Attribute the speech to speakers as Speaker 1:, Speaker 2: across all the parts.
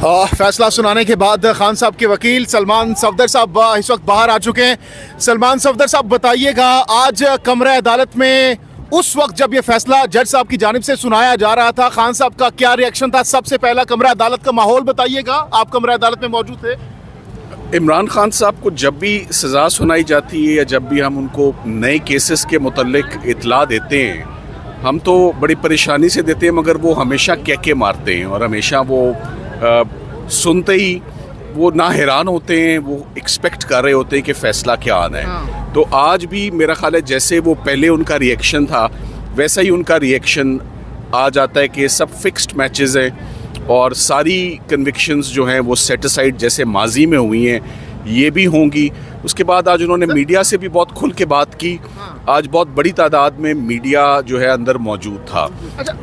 Speaker 1: फैसला सुनाने के बाद खान साहब के वकील सलमान सफदर साहब इस वक्त बाहर आ चुके हैं। सलमान सफदर साहब बताइएगा, आज कमरा अदालत में उस वक्त जब ये फैसला जज साहब की जानिब से सुनाया जा रहा था, खान साहब का क्या रिएक्शन था? सबसे पहला कमरा अदालत का माहौल बताइएगा, आप कमरा अदालत में मौजूद थे।
Speaker 2: इमरान खान साहब को जब भी सज़ा सुनाई जाती है या जब भी हम उनको नए केसेस के मुतल्लिक इतला देते हैं, हम तो बड़ी परेशानी से देते हैं, मगर वो हमेशा कहके मारते हैं और हमेशा वो सुनते ही वो ना हैरान होते हैं, वो एक्सपेक्ट कर रहे होते हैं कि फ़ैसला क्या आना है। तो आज भी मेरा ख्याल है जैसे वो पहले उनका रिएक्शन था वैसा ही उनका रिएक्शन आ जाता है कि सब फिक्स्ड मैचेस हैं और सारी कन्विक्शंस जो हैं वो सेट असाइड जैसे माजी में हुई हैं ये भी होंगी। उसके बाद आज उन्होंने मीडिया से भी बहुत खुल के बात की। आज बहुत बड़ी तादाद में मीडिया जो है अंदर मौजूद था।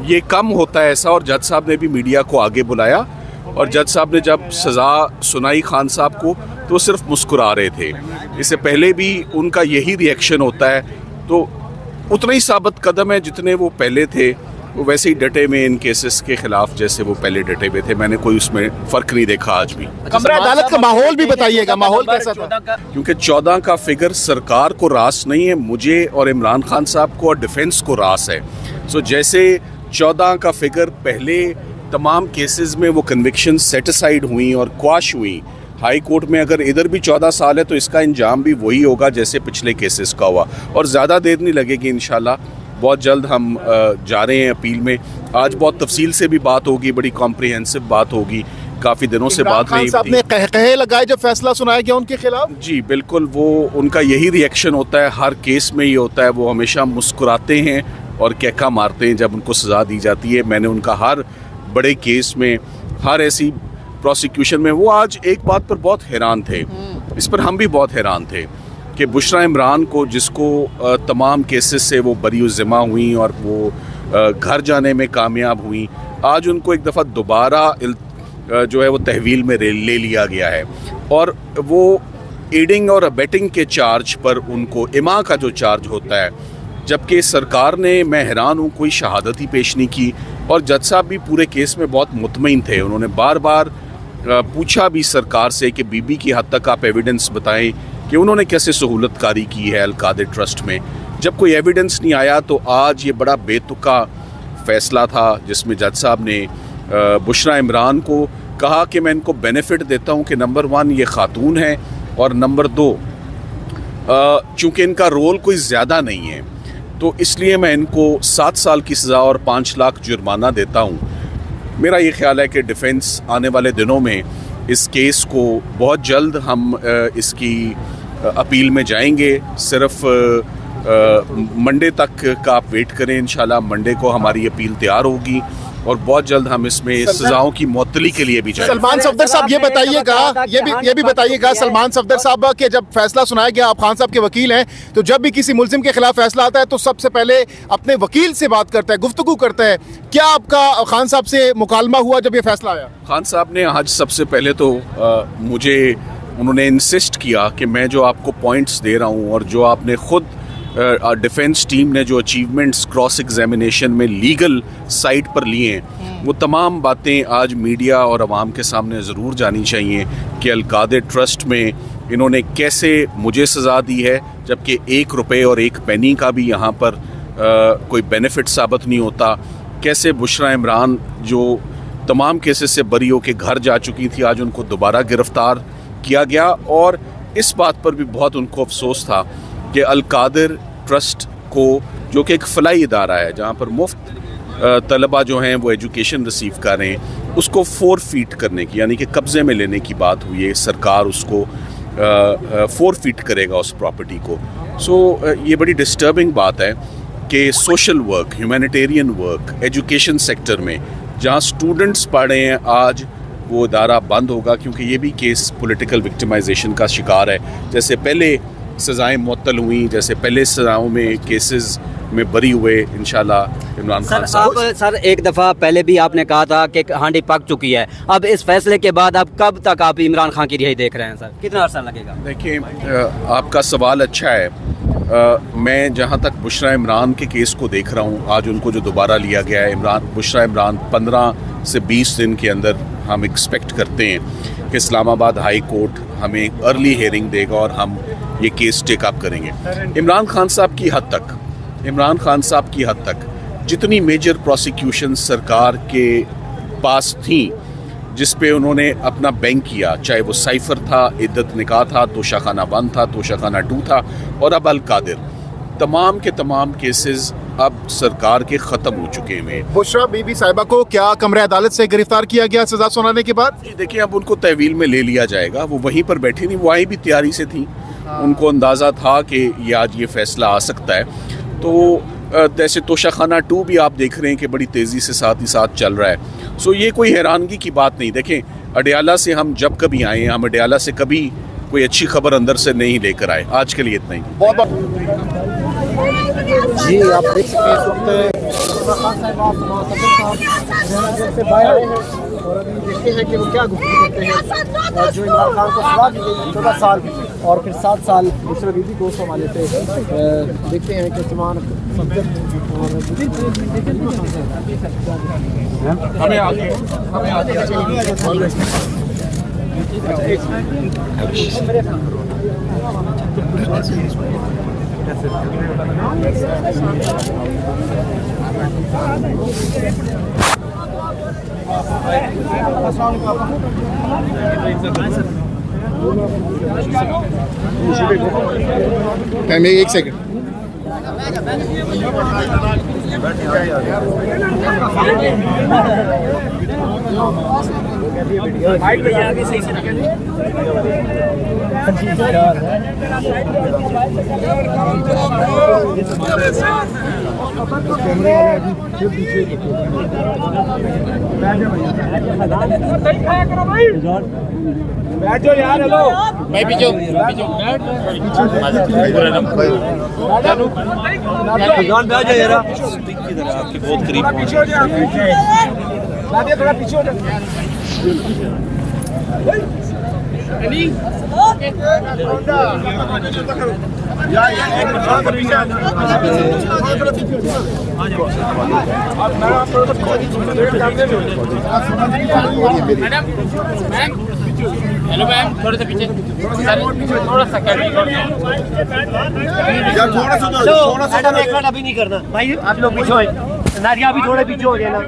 Speaker 2: ये कम होता है ऐसा, और जज साहब ने भी मीडिया को आगे बुलाया और जज साहब ने जब सज़ा सुनाई खान साहब को तो सिर्फ मुस्कुरा रहे थे। इससे पहले भी उनका यही रिएक्शन होता है, तो उतना ही साबित कदम है जितने वो पहले थे वो वैसे ही डटे में इन केसेस के खिलाफ जैसे वो पहले डटे हुए थे। मैंने कोई उसमें फ़र्क नहीं देखा आज भी।
Speaker 1: कमरा अदालत का माहौल भी बताइएगा, माहौल कैसा था?
Speaker 2: क्योंकि 14 का फिगर सरकार को रास नहीं है, मुझे और इमरान खान साहब को और डिफेंस को रास है। सो जैसे 14 का फिगर पहले तमाम केसेस में वो कन्विक्शन सेट असाइड हुई और क्वाश हुई हाई कोर्ट में, अगर इधर भी 14 साल है तो इसका इंजाम भी वही होगा जैसे पिछले केसेस का हुआ, और ज़्यादा देर नहीं लगेगी इंशाल्लाह। बहुत जल्द हम जा रहे हैं अपील में। आज बहुत तफसील से भी बात होगी, बड़ी कॉम्प्रिहेंसिव बात होगी, काफ़ी दिनों से बात नहीं
Speaker 1: हुई। ने कहे लगाए जब फैसला सुनाया गया उनके खिलाफ।
Speaker 2: जी बिल्कुल, वो उनका यही रिएक्शन होता है, हर केस में ये होता है। वो हमेशा मुस्कुराते हैं और कहका मारते हैं जब उनको सज़ा दी जाती है। मैंने उनका हर बड़े केस में, हर ऐसी प्रोसिक्यूशन में, वो आज एक बात पर बहुत हैरान थे, इस पर हम भी बहुत हैरान थे कि बुशरा इमरान को, जिसको तमाम केसेस से वो बरी ज़िम्मा हुई और वो घर जाने में कामयाब हुई, आज उनको एक दफ़ा दोबारा जो है वो तहवील में ले लिया गया है और वो एडिंग और अबेटिंग के चार्ज पर उनको इमा का जो चार्ज होता है, जबकि सरकार ने, मैं हैरान हूँ, कोई शहादत ही पेश नहीं की। और जज साहब भी पूरे केस में बहुत मुतमईन थे। उन्होंने बार बार पूछा भी सरकार से कि बीबी की हद तक आप एविडेंस बताएं कि उन्होंने कैसे सहूलतकारी की है अल-कादिर ट्रस्ट में। जब कोई एविडेंस नहीं आया तो आज ये बड़ा बेतुका फ़ैसला था जिसमें जज साहब ने बुशरा इमरान को कहा कि मैं इनको बेनिफिट देता हूँ कि नंबर 1 ये ख़ातून है और नंबर 2 चूँकि इनका रोल कोई ज़्यादा नहीं है तो इसलिए मैं इनको 7 साल की सज़ा और 5 लाख जुर्माना देता हूँ। मेरा ये ख्याल है कि डिफेंस आने वाले दिनों में इस केस को बहुत जल्द हम इसकी अपील में जाएंगे। सिर्फ मंडे तक का आप वेट करें, इंशाल्लाह मंडे को हमारी अपील तैयार होगी और बहुत जल्द हम इसमें सजाओं की मुअत्तली के लिए भी जाएंगे।
Speaker 1: सलमान सफदर साहब ये बताइएगा, ये भी बताइएगा सलमान सफदर साहब के जब फैसला सुनाया गया, आप खान साहब के वकील हैं, तो जब भी किसी मुल्जिम के खिलाफ फैसला आता है तो सबसे पहले अपने वकील से बात करता है, गुफ्तगू करता है। क्या आपका खान साहब से मुकालमा हुआ जब ये फैसला आया?
Speaker 2: खान साहब ने आज सबसे पहले तो मुझे उन्होंने इंसिस्ट किया कि मैं जो आपको पॉइंट्स दे रहा हूँ और जो आपने खुद डिफेंस टीम ने जो अचीवमेंट्स क्रॉस एग्जामिनेशन में लीगल साइड पर लिए हैं, वो तमाम बातें आज मीडिया और आवाम के सामने ज़रूर जानी चाहिए कि अल-कादिर ट्रस्ट में इन्होंने कैसे मुझे सज़ा दी है, जबकि 1 रुपये और 1 पैनी का भी यहाँ पर कोई बेनिफिट साबित नहीं होता। कैसे बुशरा इमरान जो तमाम केसेस से बरी होकर घर जा चुकी थी, आज उनको दोबारा गिरफ़्तार किया गया। और इस बात पर भी बहुत उनको अफसोस था कि अल-कादिर ट्रस्ट को, जो कि एक फलाई इदारा है जहाँ पर मुफ्त तलबा जो हैं वो एजुकेशन रिसीव कर रहे हैं, उसको 4 फीट करने की, यानी कि कब्ज़े में लेने की बात हुई है। सरकार उसको 4 फीट करेगा उस प्रॉपर्टी को। सो ये बड़ी डिस्टर्बिंग बात है कि social work, humanitarian work, education sector में जहाँ स्टूडेंट्स पढ़ रहे हैं, आज वो इदारा बंद होगा, क्योंकि ये भी केस पॉलिटिकल विक्टिमाइजेशन का शिकार है। जैसे पहले सज़ाएं मुअत्तल हुई, जैसे पहले सज़ाओं में केसेस में बरी हुए, इंशाल्लाह इमरान खान साहब।
Speaker 3: सर एक दफ़ा पहले भी आपने कहा था कि हांडी पक चुकी है, अब इस फैसले के बाद अब कब तक आप इमरान खान की रिहाई देख रहे हैं सर? कितना अर्सा लगेगा?
Speaker 2: देखिए, आपका सवाल अच्छा है। मैं जहाँ तक बुशरा इमरान के केस को देख रहा हूँ, आज उनको जो दोबारा लिया गया है, बुशरा इमरान 15 से 20 दिन के अंदर हम एक्सपेक्ट करते हैं कि इस्लामाबाद हाई कोर्ट हमें अर्ली हेयरिंग देगा और हम ये केस टेक अप करेंगे। इमरान खान साहब की हद तक जितनी मेजर प्रोसिक्यूशन सरकार के पास थी, जिस पे उन्होंने अपना बैंक किया, चाहे वो साइफर था, इद्दत निकाह था, तोशाखाना 1 था, तोशाखाना 2 था और अब अल कादिर, तमाम के तमाम केसेस अब सरकार के ख़त्म हो चुके हैं।
Speaker 1: बुशरा बीबी साहिबा को क्या कमरे अदालत से गिरफ्तार किया गया सजा सुनाने के बाद?
Speaker 2: जी देखिए, अब उनको तहवील में ले लिया जाएगा। वो वहीं पर बैठी नहीं, वो आई भी तैयारी से थी, उनको अंदाज़ा था कि ये आज ये फैसला आ सकता है। तो जैसे तोशाखाना 2 भी आप देख रहे हैं कि बड़ी तेज़ी से साथ ही साथ चल रहा है। सो ये कोई हैरानगी की बात नहीं। देखें, अडयाला से हम जब कभी आए, हम अडयाला से कभी कोई अच्छी खबर अंदर से नहीं लेकर आए। आज के लिए इतना ही।
Speaker 1: बहुत
Speaker 4: जी, आप देख सकते हैं इस वक्त से बाहर आए हैं और अभी देखते हैं कि वो क्या गुफ्तगू करते हैं। और जो इमरान खान को सजा दी गई 14 साल और फिर 7 साल बुशरा बीबी को उस हवाले से देखते हैं कि सलमान सफदर
Speaker 1: टाइम 1 सेकंड।
Speaker 4: बैठो यार, हेलो
Speaker 5: मैं पीछे आपके बहुत करीब
Speaker 4: पीछे हो जाए, थोड़ा पीछे हो जाए।
Speaker 5: हेलो मैम, थोड़ा सा पीछे, थोड़ा सा
Speaker 4: मैडम एक मिनट अभी नहीं करना भाई, आप लोग पीछे हो। नादिया अभी थोड़े पीछे हो जाए ना,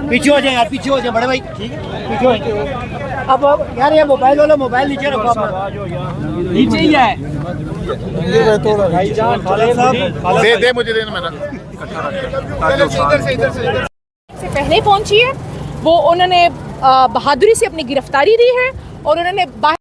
Speaker 4: पीछे हो जाए यार, पीछे हो जाए बड़े भाई, पीछे हो जाए। अब यार ये मोबाइल वाला मोबाइल नीचे रखो अपना, नीचे ही है
Speaker 1: दे मुझे देना मैंने।
Speaker 6: से पहले पहुंची है वो, उन्होंने बहादुरी से अपनी गिरफ्तारी दी है और उन्होंने